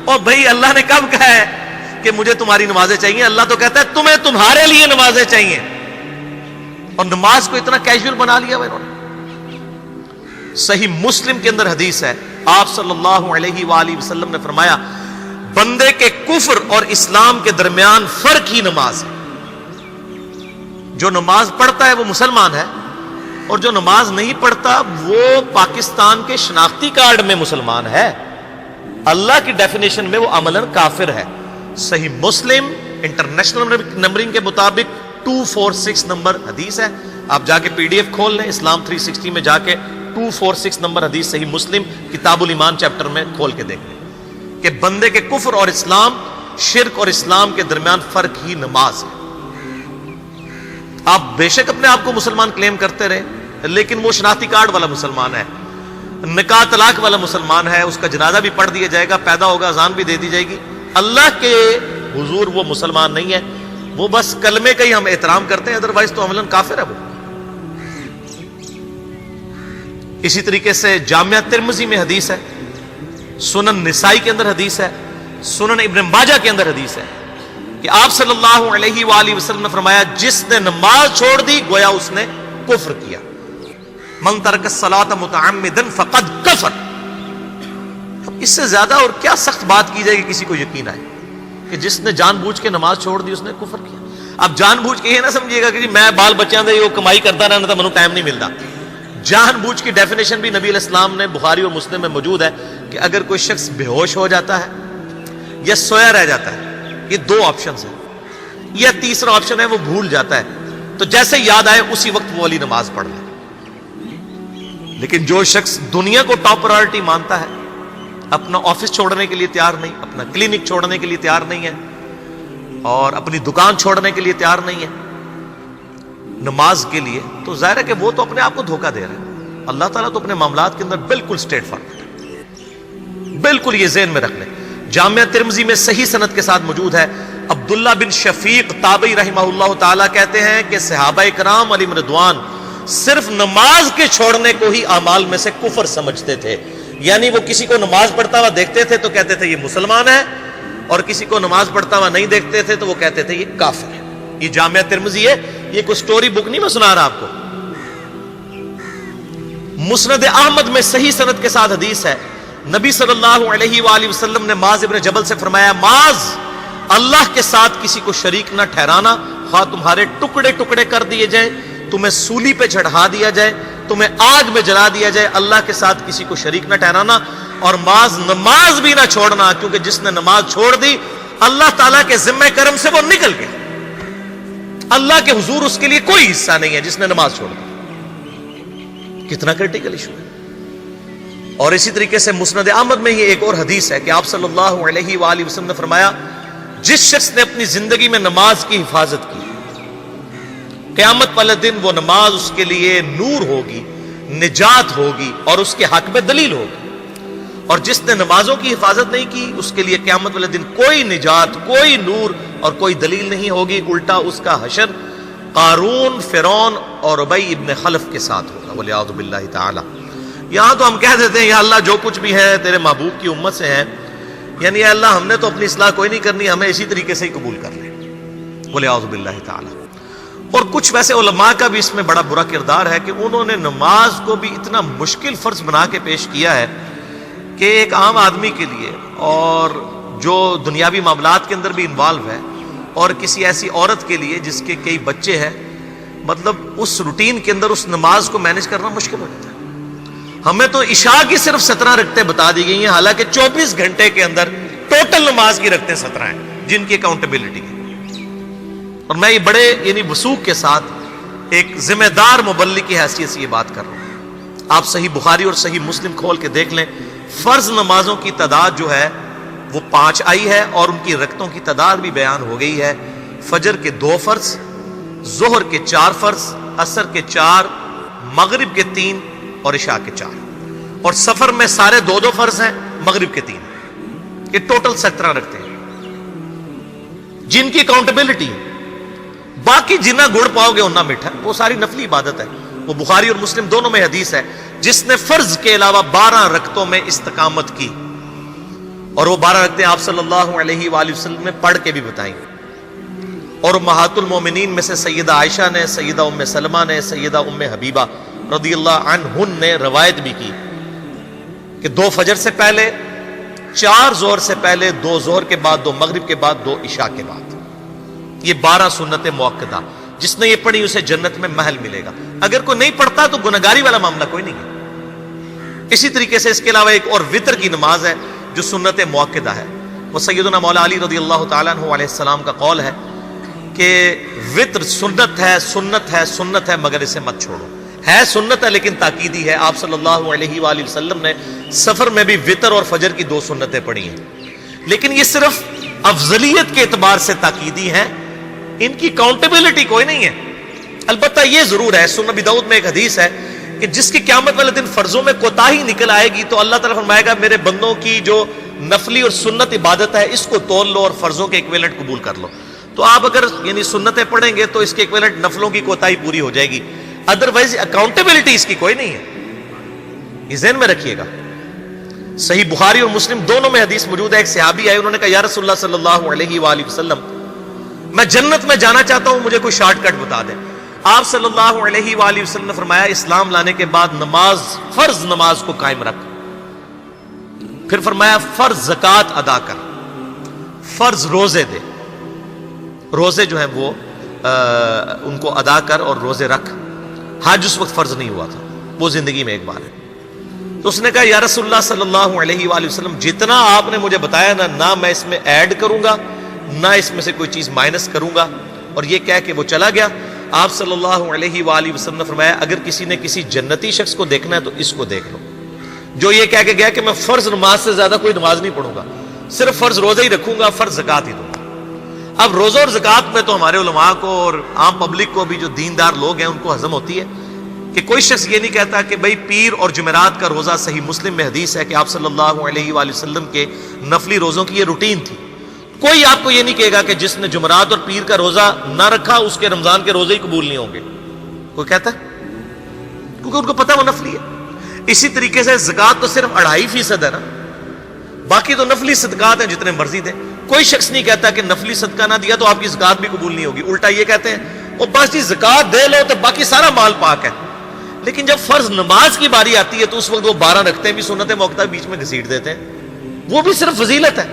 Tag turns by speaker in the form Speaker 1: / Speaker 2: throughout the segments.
Speaker 1: اور بھائی اللہ نے کب کہا ہے کہ مجھے تمہاری نمازیں چاہیے؟ اللہ تو کہتا ہے تمہیں تمہارے لیے نمازیں چاہیے، اور نماز کو اتنا کیجول بنا لیا انہوں نے۔ صحیح مسلم کے اندر حدیث ہے، آپ صلی اللہ علیہ وآلہ وسلم نے فرمایا بندے کے کفر اور اسلام کے درمیان فرق ہی نماز ہے۔ جو نماز پڑھتا ہے وہ مسلمان ہے، اور جو نماز نہیں پڑھتا وہ پاکستان کے شناختی کارڈ میں مسلمان ہے، اللہ کی ڈیفینیشن میں وہ عملاً کافر ہے۔ صحیح مسلم انٹرنیشنل نمبرنگ کے مطابق 246 نمبر حدیث ہے، آپ جا کے پی ڈی ایف کھول لیں، اسلام 360 میں جا کے 246 نمبر حدیث صحیح مسلم کتاب الایمان چیپٹر میں کھول کے دیکھ لیں کہ بندے کے کفر اور اسلام، شرک اور اسلام کے درمیان فرق ہی نماز ہے۔ آپ بے شک اپنے آپ کو مسلمان کلیم کرتے رہے، لیکن وہ شناختی کارڈ والا مسلمان ہے، نکاح طلاق والا مسلمان ہے، اس کا جنازہ بھی پڑھ دیا جائے گا، پیدا ہوگا اذان بھی دے دی جائے گی، اللہ کے حضور وہ مسلمان نہیں ہے، وہ بس کلمے کا ہی ہم احترام کرتے ہیں، ادروائز تو عملاً کافر ہے وہ۔ اسی طریقے سے جامعہ ترمذی میں حدیث ہے، سنن نسائی کے اندر حدیث ہے، سنن ابن ماجہ کے اندر حدیث ہے کہ آپ صلی اللہ علیہ وآلہ وسلم نے فرمایا جس نے نماز چھوڑ دی گویا اس نے کفر کیا، من ترک الصلاۃ متعمدا فقد کفر۔ اب اس سے زیادہ اور کیا سخت بات کی جائے کہ کسی کو یقین آئے کہ جس نے جان بوجھ کے نماز چھوڑ دی اس نے کفر کیا۔ اب جان بوجھ کے یہ نہ سمجھیے گا کہ جی میں بال بچیاں دے وہ کمائی کرتا رہنا تھا منو ٹائم نہیں ملتا۔ جان بوجھ کی ڈیفینیشن بھی نبی علیہ السلام نے بخاری اور مسلم میں موجود ہے کہ اگر کوئی شخص بے ہوش ہو جاتا ہے یا سویا رہ جاتا ہے، یہ دو آپشنز ہیں، یا تیسرا آپشن ہے وہ بھول جاتا ہے، تو جیسے یاد آئے اسی وقت وہ والی نماز پڑھ لے۔ لیکن جو شخص دنیا کو ٹاپ پرائورٹی مانتا ہے، اپنا آفس چھوڑنے کے لیے تیار نہیں، اپنا کلینک چھوڑنے کے لیے تیار نہیں ہے، اور اپنی دکان چھوڑنے کے لیے تیار نہیں ہے نماز کے لیے، تو ظاہر ہے کہ وہ تو اپنے آپ کو دھوکہ دے رہا ہے۔ اللہ تعالیٰ تو اپنے معاملات کے اندر بالکل اسٹریٹ فارورڈ ہے، بالکل یہ ذہن میں رکھ لیں۔ جامعہ ترمذی میں صحیح سند کے ساتھ موجود ہے، عبداللہ بن شفیق تابعی رحمہ اللہ تعالیٰ کہتے ہیں کہ صحابہ کرام علیہم رضوان صرف نماز کے چھوڑنے کو ہی اعمال میں سے کفر سمجھتے تھے، یعنی وہ کسی کو نماز پڑھتا ہوا دیکھتے تھے تو کہتے تھے یہ مسلمان ہے، اور کسی کو نماز پڑھتا ہوا نہیں دیکھتے تھے تو وہ کہتے تھے یہ کافر ہے۔ یہ جامعہ ترمذی ہے، یہ کوئی سٹوری بک نہیں میں سنا رہا آپ کو۔ مسند احمد میں صحیح سند کے ساتھ حدیث ہے، نبی صلی اللہ علیہ وآلہ وسلم نے معاذ ابن جبل سے فرمایا معاذ اللہ کے ساتھ کسی کو شریک نہ ٹھہرانا، خواہ تمہارے ٹکڑے ٹکڑے کر دیے جائیں، تمہیں سولی پہ چڑھا دیا جائے، تمہیں آگ میں جلا دیا جائے، اللہ کے ساتھ کسی کو شریک نہ ٹھہرانا، اور معاذ نماز بھی نہ چھوڑنا، کیونکہ جس نے نماز چھوڑ دی اللہ تعالیٰ کے ذمہ کرم سے وہ نکل گیا، اللہ کے حضور اس کے لیے کوئی حصہ نہیں ہے جس نے نماز چھوڑ دی۔ کتنا کریٹیکل ایشو ہے۔ اور اسی طریقے سے مسند احمد میں ہی ایک اور حدیث ہے کہ آپ صلی اللہ علیہ وآلہ وسلم نے فرمایا جس شخص نے اپنی زندگی میں نماز کی حفاظت کی، قیامت والے دن وہ نماز اس کے لیے نور ہوگی، نجات ہوگی، اور اس کے حق میں دلیل ہوگی، اور جس نے نمازوں کی حفاظت نہیں کی اس کے لیے قیامت والے دن کوئی نجات، کوئی نور اور کوئی دلیل نہیں ہوگی، الٹا اس کا حشر قارون، فرعون اور ابی ابن خلف کے ساتھ ہوگا، والعیاذ باللہ تعالی۔ یہاں تو ہم کہہ دیتے ہیں یا اللہ جو کچھ بھی ہے تیرے محبوب کی امت سے ہے، یعنی اے اللہ ہم نے تو اپنی اصلاح کوئی نہیں کرنی، ہمیں اسی طریقے سے ہی قبول کر لیں، والعیاذ باللہ تعالی۔ اور کچھ ویسے علماء کا بھی اس میں بڑا برا کردار ہے کہ انہوں نے نماز کو بھی اتنا مشکل فرض بنا کے پیش کیا ہے کہ ایک عام آدمی کے لیے، اور جو دنیاوی معاملات کے اندر بھی انوالو ہے، اور کسی ایسی عورت کے لیے جس کے کئی بچے ہیں، مطلب اس روٹین کے اندر اس نماز کو مینج کرنا مشکل ہو جاتا ہے۔ ہمیں تو عشاء کی صرف 17 رکعتیں بتا دی گئی ہیں، حالانکہ 24 گھنٹے کے اندر ٹوٹل نماز کی رکعتیں 17 ہیں جن کی اکاؤنٹیبلٹی ہے۔ اور میں یہ بڑے یعنی وثوق کے ساتھ ایک ذمہ دار مبلغ کی حیثیت سے یہ بات کر رہا ہوں۔ آپ صحیح بخاری اور صحیح مسلم کھول کے دیکھ لیں، فرض نمازوں کی تعداد جو ہے وہ 5 آئی ہے، اور ان کی رکعتوں کی تعداد بھی بیان ہو گئی ہے۔ فجر کے 2 فرض، ظہر کے 4 فرض، عصر کے 4، مغرب کے 3 اور عشاء کے 4، اور سفر میں سارے 2 فرض ہیں، مغرب کے 3، یہ ٹوٹل 17 رکھتے ہیں جن کی اکاؤنٹیبلٹی۔ باقی جنہ گڑ پاؤ گے انہ میٹھا، وہ ساری نفلی عبادت ہے، وہ بخاری اور مسلم دونوں میں حدیث ہے، جس نے فرض کے علاوہ 12 رکعتوں میں استقامت کی اور وہ 12 رکعتیں آپ صلی اللہ علیہ وآلہ وسلم نے پڑھ کے بھی بتائیں. اور امہات المومنین میں سے سیدہ عائشہ نے، سیدہ ام سلمہ نے، سیدہ ام حبیبہ رضی اللہ عنہن نے روایت بھی کی کہ 2 فجر سے پہلے، 4 ظہر سے پہلے، 2 ظہر کے بعد، 2 مغرب کے بعد، 2 عشاء کے بعد. یہ 12 سنت مؤکدہ، جس نے یہ پڑھی اسے جنت میں محل ملے گا. اگر کوئی نہیں پڑھتا تو گناہگاری والا معاملہ کوئی نہیں ہے. اسی طریقے سے اس کے علاوہ ایک اور وطر کی نماز ہے جو سنت مؤکدہ ہے. وہ سیدنا مولا علی رضی اللہ تعالیٰ عنہ علیہ السلام کا قول ہے کہ وطر سنت ہے، سنت ہے، سنت ہے، مگر اسے مت چھوڑو. ہے سنت ہے لیکن تاکیدی ہے. آپ صلی اللہ علیہ وآلہ وسلم نے سفر میں بھی وطر اور فجر کی 2 سنتیں پڑھی ہیں، لیکن یہ صرف افضلیت کے اعتبار سے تاکیدی ہیں، ان کی کاؤنٹیبلٹی کوئی نہیں ہے. البتہ یہ ضرور ہے، سنن ابی داؤد میں ایک حدیث ہے کہ جس کی قیامت والے دن فرضوں میں کوتاہی نکل آئے گی تو اللہ تعالیٰ فرمائے گا میرے بندوں کی جو نفلی اور سنت عبادت ہے اس کو تول لو اور فرضوں کے ایکویلنٹ قبول کر لو. تو آپ اگر یعنی سنتیں پڑھیں گے تو اس کے ایکویلنٹ نفلوں کی کوتاہی پوری ہو جائے گی، ادروائز اکاؤنٹیبلٹی اس کی کوئی نہیں ہے. یہ ذہن میں رکھیے گا. صحیح بخاری اور مسلم دونوں میں حدیث موجود ہے. ایک صحابی آئے، انہوں نے کہا یا رسول اللہ صلی اللہ علیہ وآلہ وسلم میں جنت میں جانا چاہتا ہوں، مجھے کوئی شارٹ کٹ بتا دیں. آپ صلی اللہ علیہ وآلہ وسلم نے فرمایا اسلام لانے کے بعد نماز، فرض نماز کو قائم رکھ. پھر فرمایا فرض زکوٰۃ ادا کر، فرض روزے دے، روزے جو ہیں وہ ان کو ادا کر اور روزے رکھ. حج اس وقت فرض نہیں ہوا تھا، وہ زندگی میں ایک بار ہے. تو اس نے کہا یا رسول اللہ صلی اللہ علیہ وآلہ وسلم جتنا آپ نے مجھے بتایا نہ میں اس میں ایڈ کروں گا نہ اس میں سے کوئی چیز مائنس کروں گا. اور یہ کہہ کے وہ چلا گیا. آپ صلی اللہ علیہ وآلہ وسلم نے فرمایا اگر کسی نے کسی جنتی شخص کو دیکھنا ہے تو اس کو دیکھ لو جو یہ کہہ کے گیا کہ میں فرض نماز سے زیادہ کوئی نماز نہیں پڑھوں گا، صرف فرض روزہ ہی رکھوں گا، فرض زکوٰۃ ہی دوں گا. اب روزہ اور زکوٰۃ میں تو ہمارے علماء کو اور عام پبلک کو بھی جو دیندار لوگ ہیں ان کو ہضم ہوتی ہے کہ کوئی شخص یہ نہیں کہتا کہ بھئی پیر اور جمعرات کا روزہ. صحیح مسلم میں حدیث ہے کہ آپ صلی اللہ علیہ وآلہ وسلم کے نفلی روزوں کی یہ روٹین تھی. کوئی آپ کو یہ نہیں کہے گا کہ جس نے جمعرات اور پیر کا روزہ نہ رکھا اس کے رمضان کے روزے ہی قبول نہیں ہوں گے. کوئی کہتا ہے؟ کیونکہ ان کو پتہ وہ نفلی ہے. اسی طریقے سے زکوٰۃ تو صرف 2.5% ہے نا، باقی تو نفلی صدقات ہیں جتنے مرضی دیں. کوئی شخص نہیں کہتا کہ نفلی صدقہ نہ دیا تو آپ کی زکوٰۃ بھی قبول نہیں ہوگی. الٹا یہ کہتے ہیں وہ بس جی زکوٰۃ دے لو تو باقی سارا مال پاک ہے. لیکن جب فرض نماز کی باری آتی ہے تو اس وقت وہ 12 رکھتے ہیں بھی سنت موقع بیچ میں گھسیٹ دیتے ہیں. وہ بھی صرف فضیلت ہے.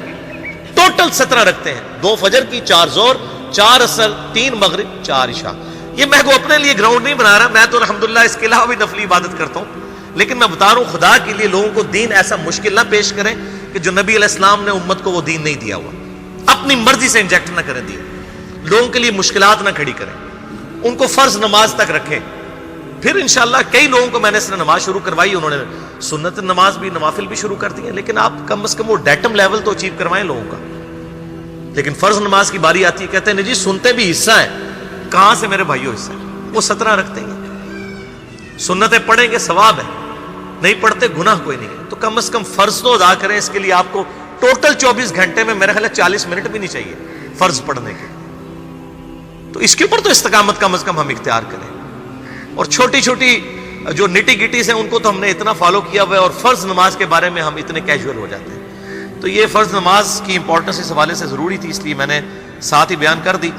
Speaker 1: ٹوٹل 17 رکھتے ہیں، 2 فجر کی، 4 ظہر، 4 عصر، 3 مغرب، 4 عشاء. یہ میں کو اپنے لیے گراؤنڈ نہیں بنا رہا، میں تو الحمدللہ اس کے علاوہ بھی نفلی عبادت کرتا ہوں. لیکن میں بتا رہا ہوں خدا کے لیے لوگوں کو دین ایسا مشکل نہ پیش کریں کہ جو نبی علیہ السلام نے امت کو وہ دین نہیں دیا ہوا. اپنی مرضی سے انجیکٹ نہ کریں دین، لوگوں کے لیے مشکلات نہ کھڑی کریں. ان کو فرض نماز تک رکھیں. پھر انشاءاللہ کئی لوگوں کو میں نے اس نے نماز شروع کروائی، انہوں نے سنت نماز بھی، نوافل بھی شروع کر دی ہیں. لیکن آپ کم از کم وہ ڈیٹم لیول تو اچیو کروائیں لوگوں کا. لیکن فرض نماز کی باری آتی ہے کہتے ہیں جی سنتے بھی حصہ ہے. کہاں سے میرے بھائیوں حصہ ہے؟ وہ 17 رکھتے ہیں، سنتیں پڑھیں گے ثواب ہے، نہیں پڑھتے گناہ کوئی نہیں ہے. تو کم از کم فرض تو ادا کریں. اس کے لیے آپ کو ٹوٹل 24 گھنٹے میں میرے خیال ہے 40 منٹ بھی نہیں چاہیے فرض پڑھنے کے. تو اس کے اوپر تو استقامت کم از کم ہم اختیار کریں. اور چھوٹی چھوٹی جو نٹی گٹیز ہیں ان کو تو ہم نے اتنا فالو کیا ہوا ہے، اور فرض نماز کے بارے میں ہم اتنے کیجول ہو جاتے ہیں. تو یہ فرض نماز کی امپورٹنس اس حوالے سے ضروری تھی، اس لیے میں نے ساتھ ہی بیان کر دی.